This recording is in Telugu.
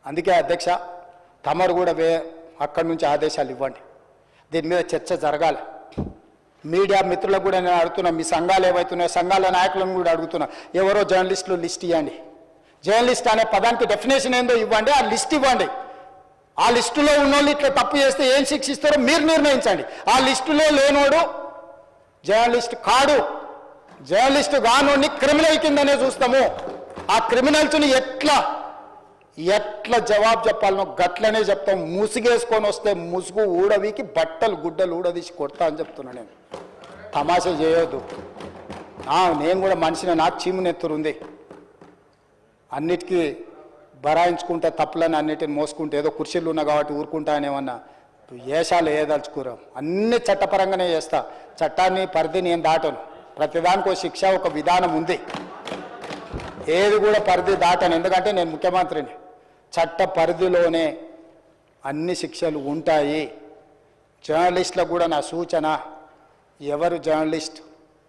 అందుకే అధ్యక్ష తమరు కూడా అక్కడి నుంచి ఆదేశాలు ఇవ్వండి, దీని మీద చర్చ జరగాలి. మీడియా మిత్రులకు కూడా నేను అడుగుతున్నా, మీ సంఘాలు ఏవైతున్నాయో సంఘాల నాయకులను కూడా అడుగుతున్నా, ఎవరో జర్నలిస్టులు లిస్ట్ ఇవ్వండి. జర్నలిస్ట్ అనే పదానికి డెఫినేషన్ ఏందో ఇవ్వండి, ఆ లిస్ట్ ఇవ్వండి. ఆ లిస్టులో ఉన్నోళ్ళు ఇట్లా తప్పు చేస్తే ఏం శిక్షిస్తారో మీరు నిర్ణయించండి. ఆ లిస్టులో లేనోడు జర్నలిస్ట్ కాడు, జర్నలిస్ట్ కానోడిని క్రిమినల్ కిందనే చూస్తాము. ఆ క్రిమినల్స్ని ఎట్లా జవాబు చెప్పాలనో గట్లనే చెప్తాం. ముసుగేసుకొని వస్తే ముసుగు ఊడవికి బట్టలు గుడ్డలు ఊడదీసి కొడతా అని చెప్తున్నా. నేను తమాషా చేయొద్దు. నేను కూడా మనిషిని, నాకు చీమునెత్తురుంది. అన్నిటికీ బరాయించుకుంటే తప్పులని అన్నిటిని మోసుకుంటే ఏదో కుర్చీలు ఉన్నా కాబట్టి ఊరుకుంటా అని ఏమన్నా ఏషాలు ఏదలుచుకోరాం. అన్ని చట్టపరంగానే చేస్తా. చట్టాన్ని పరిధి నేను దాటను. ప్రతిదానికి శిక్ష ఒక విధానం ఉంది. ఏది కూడా పరిధి దాటను, ఎందుకంటే నేను ముఖ్యమంత్రిని. చట్ట పరిధిలోనే అన్ని శిక్షలు ఉంటాయి. జర్నలిస్టులకు కూడా నా సూచన, ఎవరు జర్నలిస్ట్